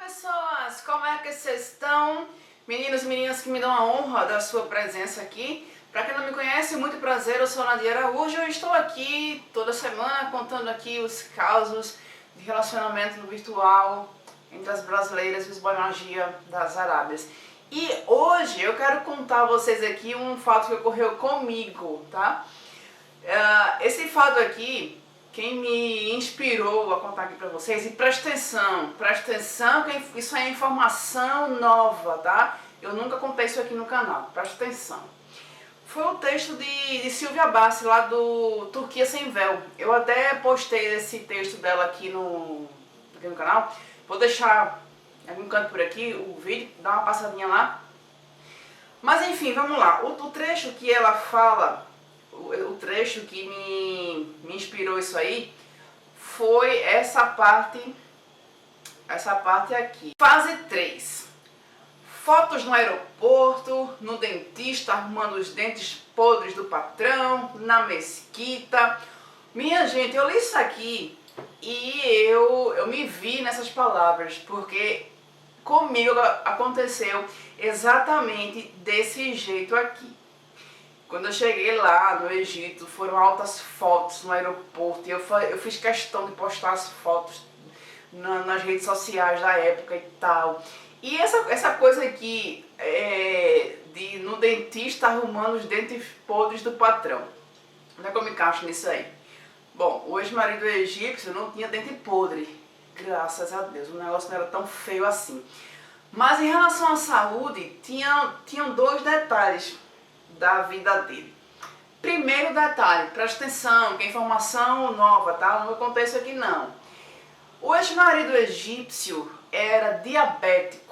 Pessoas, como é que vocês estão? Meninos e meninas que me dão a honra da sua presença aqui. Para quem não me conhece, muito prazer, eu sou Nadia Araújo e estou aqui toda semana contando aqui os casos de relacionamento virtual entre as brasileiras e os boy magia das Arábias. E hoje eu quero contar a vocês aqui um fato que ocorreu comigo, tá? Esse fato aqui, quem me inspirou a contar aqui pra vocês, e presta atenção que isso é informação nova, tá? Eu nunca contei isso aqui no canal, presta atenção. Foi o texto de Silvia Bassi, lá do Turquia Sem Véu. Eu até postei esse texto dela aqui no canal. Vou deixar em algum canto por aqui o vídeo, dá uma passadinha lá. Mas enfim, vamos lá. O trecho que ela fala, o trecho que me inspirou isso aí, foi essa parte aqui. Fase 3. Fotos no aeroporto, no dentista arrumando os dentes podres do patrão, na mesquita. Minha gente, eu li isso aqui e eu me vi nessas palavras, porque comigo aconteceu exatamente desse jeito aqui. Quando eu cheguei lá no Egito, foram altas fotos no aeroporto e eu fiz questão de postar as fotos nas redes sociais da época e tal. E essa coisa aqui, de no dentista arrumando os dentes podres do patrão. Onde é que eu me encaixo nisso aí? Bom, o ex-marido egípcio não tinha dente podre, graças a Deus, o negócio não era tão feio assim. Mas em relação à saúde, tinham dois detalhes da vida dele. Primeiro detalhe, presta atenção, que é informação nova, tá? Não contei isso aqui não. O ex-marido egípcio era diabético.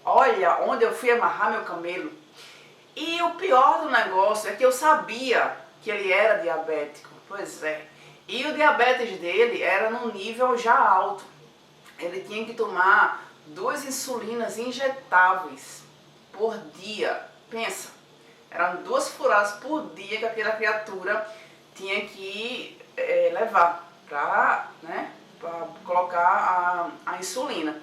Olha, onde eu fui amarrar meu camelo. E o pior do negócio é que eu sabia que ele era diabético. Pois é. E o diabetes dele era num nível já alto. Ele tinha que tomar 2 insulinas injetáveis por dia. Pensa, eram 2 furadas por dia que aquela criatura tinha que levar para colocar a insulina.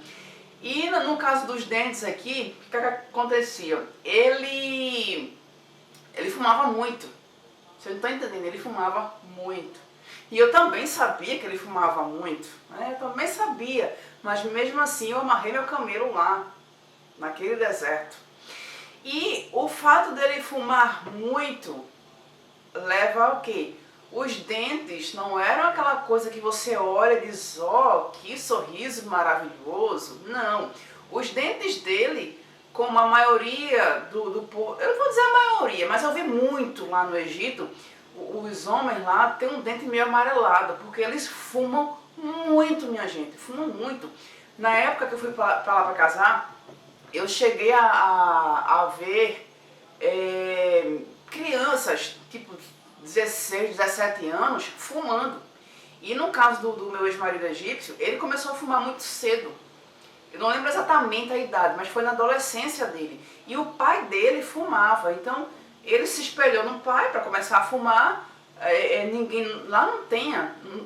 E no caso dos dentes aqui, o que acontecia? Ele fumava muito. Você não está entendendo? Ele fumava muito. E eu também sabia que ele fumava muito. Eu também sabia. Mas mesmo assim eu amarrei meu camelo lá, naquele deserto. E o fato dele fumar muito leva ao quê? Os dentes não eram aquela coisa que você olha e diz, ó, que sorriso maravilhoso. Não. Os dentes dele, como a maioria do povo, eu não vou dizer a maioria, mas eu vi muito lá no Egito, os homens lá têm um dente meio amarelado, porque eles fumam muito, minha gente, fumam muito. Na época que eu fui pra lá pra casar, eu cheguei a ver crianças, tipo 16, 17 anos, fumando. E no caso do meu ex-marido egípcio, ele começou a fumar muito cedo. Eu não lembro exatamente a idade, mas foi na adolescência dele. E o pai dele fumava, então ele se espelhou no pai para começar a fumar. Ninguém lá não tem,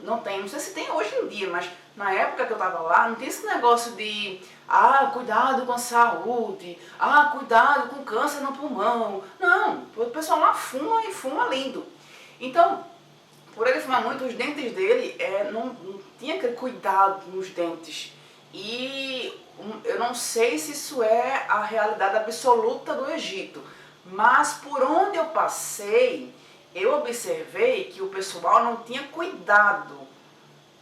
não sei se tem hoje em dia, mas na época que eu tava lá, não tem esse negócio de cuidado com a saúde, cuidado com câncer no pulmão. Não, o pessoal lá fuma e fuma lindo. Então, por ele fumar muito, os dentes dele não tinha aquele cuidado nos dentes. E eu não sei se isso é a realidade absoluta do Egito, mas por onde eu passei, eu observei que o pessoal não tinha cuidado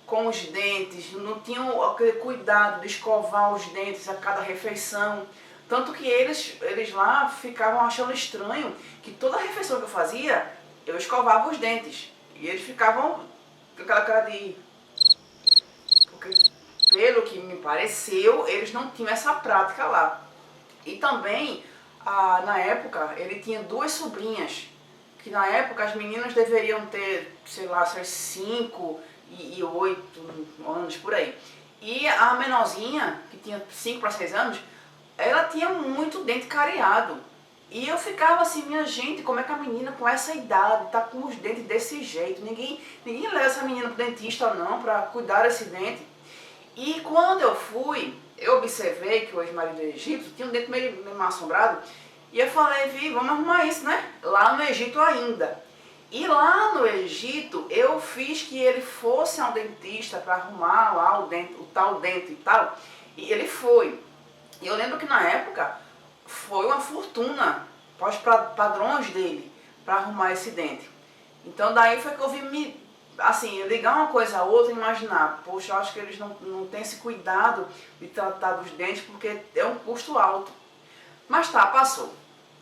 com os dentes, não tinha aquele cuidado de escovar os dentes a cada refeição. Tanto que eles lá ficavam achando estranho que toda refeição que eu fazia, eu escovava os dentes. E eles ficavam com aquela cara de... Porque, pelo que me pareceu, eles não tinham essa prática lá. E também, na época, ele tinha 2 sobrinhas, que na época as meninas deveriam ter, sei lá, 5 e 8 anos, por aí. E a menorzinha, que tinha 5 para 6 anos, ela tinha muito dente cariado. E eu ficava assim, minha gente, como é que a menina com essa idade tá com os dentes desse jeito? Ninguém leva essa menina pro dentista não, para cuidar desse dente. E quando eu fui, eu observei que o ex-marido egípcio tinha um dente meio mal assombrado. E eu falei, Vi, vamos arrumar isso, né? Lá no Egito ainda. E lá no Egito, eu fiz que ele fosse ao dentista para arrumar lá o tal dente e tal. E ele foi. E eu lembro que na época foi uma fortuna para os padrões dele para arrumar esse dente. Então daí foi que eu vi assim, ligar uma coisa a outra e imaginar, poxa, eu acho que eles não têm esse cuidado de tratar dos dentes porque é um custo alto. Mas tá, passou.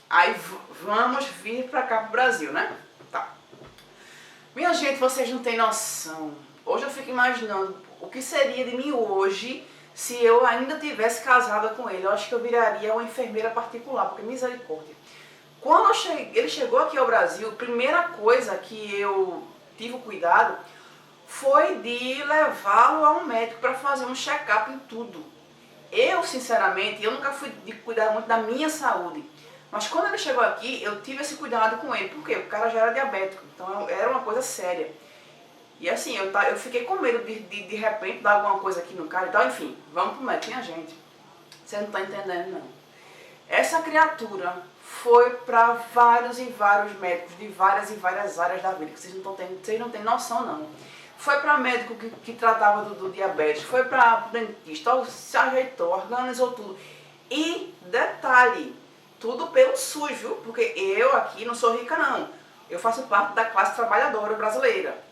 Aí vamos vir pra cá pro Brasil, né? Tá. Minha gente, vocês não têm noção. Hoje eu fico imaginando o que seria de mim hoje se eu ainda tivesse casada com ele. Eu acho que eu viraria uma enfermeira particular, porque misericórdia. Quando ele chegou aqui ao Brasil, a primeira coisa que eu tive o cuidado foi de levá-lo a um médico para fazer um check-up em tudo. Eu, sinceramente, eu nunca fui de cuidar muito da minha saúde. Mas quando ele chegou aqui, eu tive esse cuidado com ele. Por quê? O cara já era diabético, então era uma coisa séria. E assim, eu fiquei com medo de repente dar alguma coisa aqui no cara e tal. Enfim, vamos pro médico, minha gente. Você não tá entendendo, não. Essa criatura foi para vários e vários médicos de várias e várias áreas da vida, que vocês não têm noção, não. Foi para médico que tratava do diabetes, foi para dentista, se ajeitou, organizou tudo. E detalhe, tudo pelo SUS, viu? Porque eu aqui não sou rica, não. Eu faço parte da classe trabalhadora brasileira.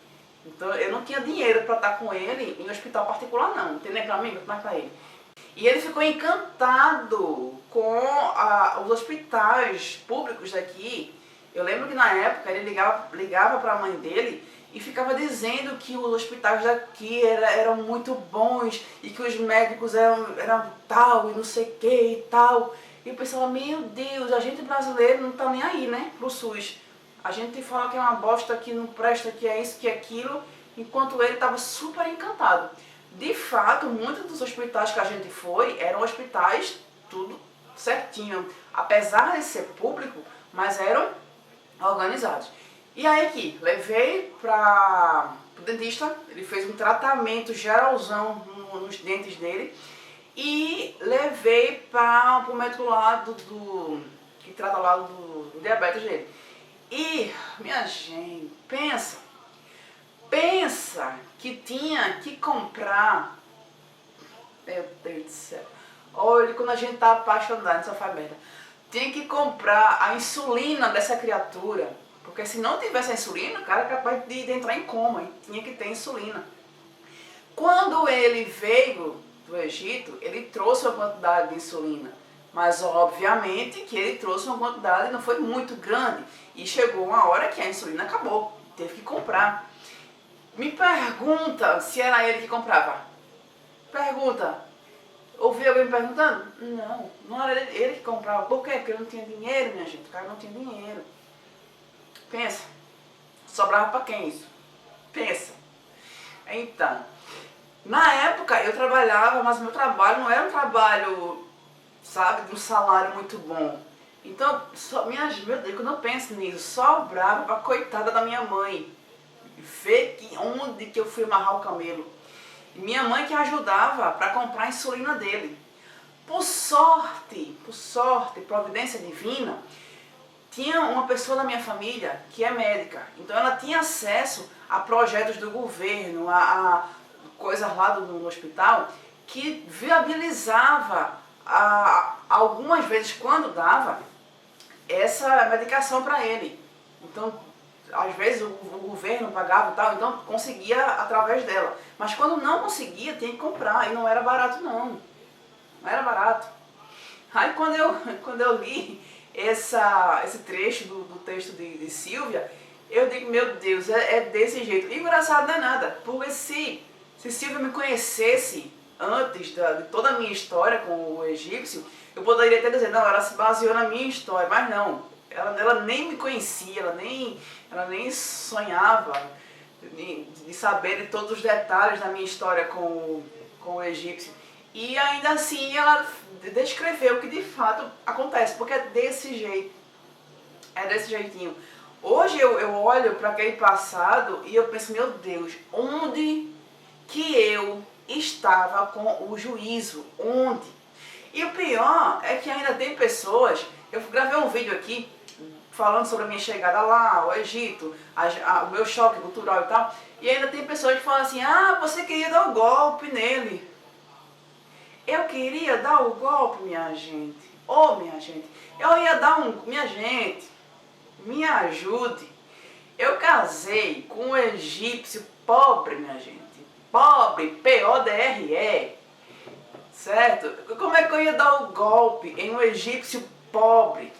Então eu não tinha dinheiro para estar com ele em hospital particular, não. Não tem nem para mim, mais para ele. E ele ficou encantado com os hospitais públicos daqui. Eu lembro que na época ele ligava para a mãe dele e ficava dizendo que os hospitais daqui eram muito bons e que os médicos eram tal e não sei o que e tal. E eu pensava, meu Deus, a gente brasileiro não tá nem aí, né, pro SUS. A gente fala que é uma bosta, que não presta, que é isso, que é aquilo, enquanto ele estava super encantado. De fato, muitos dos hospitais que a gente foi eram hospitais tudo certinho, apesar de ser público, mas eram organizados. E aí aqui, levei para o dentista, ele fez um tratamento geralzão nos dentes dele e levei para o médico lá que trata lá do diabetes dele. E, minha gente, pensa que tinha que comprar, meu Deus do céu, olha quando a gente tá apaixonado, só faz merda, tinha que comprar a insulina dessa criatura, porque se não tivesse a insulina, o cara é capaz de entrar em coma, e tinha que ter insulina. Quando ele veio do Egito, ele trouxe uma quantidade de insulina, mas obviamente que ele trouxe uma quantidade não foi muito grande, e chegou uma hora que a insulina acabou, teve que comprar. Me pergunta se era ele que comprava. Pergunta. Ouvi alguém me perguntando? Não, não era ele que comprava. Por quê? Porque ele não tinha dinheiro, minha gente. O cara não tinha dinheiro. Pensa. Sobrava pra quem isso? Pensa. Então, na época eu trabalhava, mas meu trabalho não era um trabalho, sabe, de um salário muito bom. Então, meu Deus, quando eu penso nisso, sobrava pra coitada da minha mãe. Ver onde que eu fui amarrar o camelo. E minha mãe que ajudava para comprar a insulina dele. Por sorte, providência divina, tinha uma pessoa da minha família que é médica. Então ela tinha acesso a projetos do governo, a coisas lá no hospital, que viabilizava algumas vezes, quando dava, essa medicação para ele. Então, às vezes o governo pagava e tal, então conseguia através dela. Mas quando não conseguia, tinha que comprar, e não era barato não. Não era barato. Aí quando eu li esse trecho do texto de Silvia, eu digo, meu Deus, é desse jeito. E engraçado não é nada, porque se Silvia me conhecesse antes de toda a minha história com o egípcio, eu poderia até dizer, não, ela se baseou na minha história, mas não. Ela nem me conhecia, ela nem sonhava de saber de todos os detalhes da minha história com o egípcio. E ainda assim ela descreveu o que de fato acontece, porque é desse jeito, é desse jeitinho. Hoje eu olho para aquele passado e eu penso, meu Deus, onde que eu estava com o juízo? Onde? E o pior é que ainda tem pessoas, eu gravei um vídeo aqui falando sobre a minha chegada lá, ao Egito, o meu choque cultural e tal, e ainda tem pessoas que falam assim, ah, você queria dar o golpe nele. Eu queria dar o golpe, minha gente. Ô, minha gente, eu ia dar minha gente, me ajude. Eu casei com um egípcio pobre, minha gente. Pobre, P-O-D-R-E. Certo? Como é que eu ia dar o golpe em um egípcio pobre?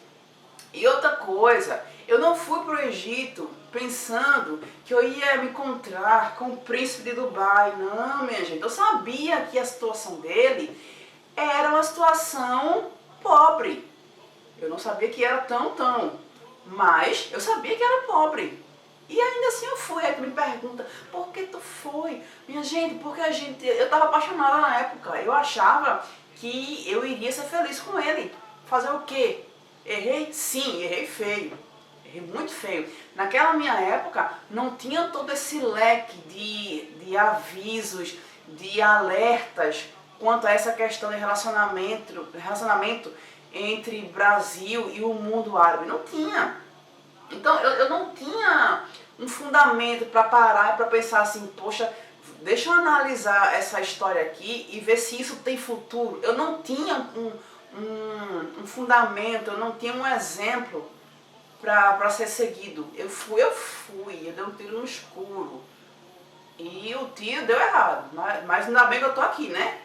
E outra coisa, eu não fui para o Egito pensando que eu ia me encontrar com o príncipe de Dubai. Não, minha gente. Eu sabia que a situação dele era uma situação pobre. Eu não sabia que era tão. Mas eu sabia que era pobre. E ainda assim eu fui. Aí tu me pergunta, por que tu foi? Minha gente, porque eu estava apaixonada na época. Eu achava que eu iria ser feliz com ele. Fazer o quê? Errei? Sim, errei feio. Errei muito feio. Naquela minha época não tinha todo esse leque de avisos, de alertas quanto a essa questão de relacionamento entre Brasil e o mundo árabe. Não tinha. Então eu não tinha um fundamento para parar e para pensar assim, poxa, deixa eu analisar essa história aqui e ver se isso tem futuro. Eu não tinha um fundamento, eu não tinha um exemplo para ser seguido. Eu dei um tiro no escuro. E o tiro deu errado, mas ainda bem que eu tô aqui, né?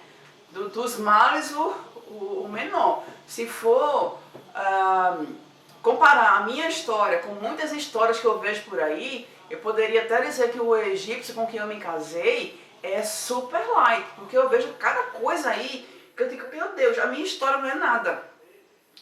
Dos males o menor. Se for comparar a minha história com muitas histórias que eu vejo por aí, eu poderia até dizer que o egípcio com quem eu me casei é super light, porque eu vejo cada coisa aí que eu digo, meu Deus, a minha história não é nada.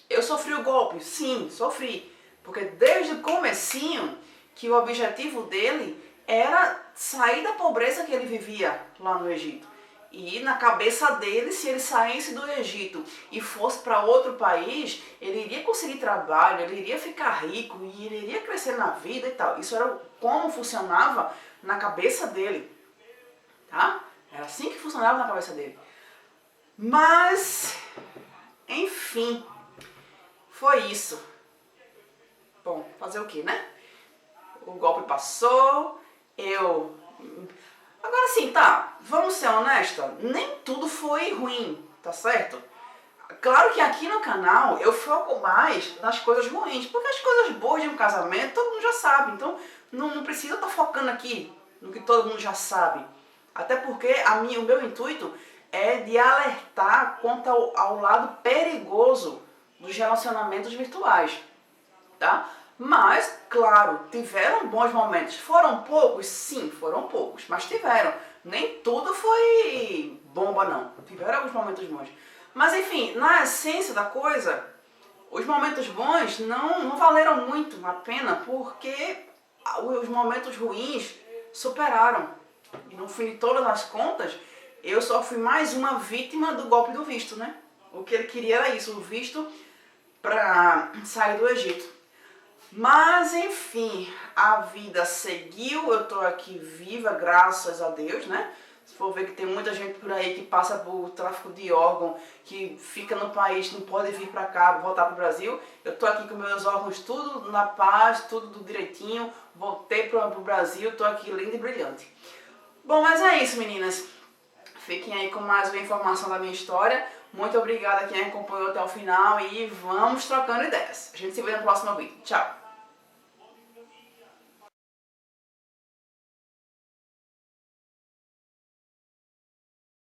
Eu sofri o golpe? Sim, sofri. Porque desde o comecinho que o objetivo dele era sair da pobreza que ele vivia lá no Egito. E na cabeça dele, se ele saísse do Egito e fosse para outro país, ele iria conseguir trabalho, ele iria ficar rico e ele iria crescer na vida e tal. Isso era como funcionava na cabeça dele, tá? Era assim que funcionava na cabeça dele. Mas, enfim, foi isso. Bom, fazer o que, né? O golpe passou, Agora sim, tá, vamos ser honesta, nem tudo foi ruim, tá certo? Claro que aqui no canal eu foco mais nas coisas ruins, porque as coisas boas de um casamento todo mundo já sabe, então não precisa estar focando aqui no que todo mundo já sabe. Até porque o meu intuito é de alertar quanto ao lado perigoso dos relacionamentos virtuais, tá? Mas, claro, tiveram bons momentos. Foram poucos? Sim, foram poucos, mas tiveram. Nem tudo foi bomba, não. Tiveram alguns momentos bons. Mas, enfim, na essência da coisa, os momentos bons não valeram muito a pena, porque os momentos ruins superaram. E no fim de todas as contas, eu só fui mais uma vítima do golpe do visto, né? O que ele queria era isso, o visto para sair do Egito. Mas, enfim, a vida seguiu, eu tô aqui viva, graças a Deus, né? Se for ver que tem muita gente por aí que passa por tráfico de órgão, que fica no país, não pode vir pra cá, voltar pro Brasil. Eu tô aqui com meus órgãos tudo na paz, tudo direitinho, voltei pro Brasil, tô aqui linda e brilhante. Bom, mas é isso, meninas. Fiquem aí com mais uma informação da minha história. Muito obrigada a quem acompanhou até o final e vamos trocando ideias. A gente se vê no próximo vídeo. Tchau!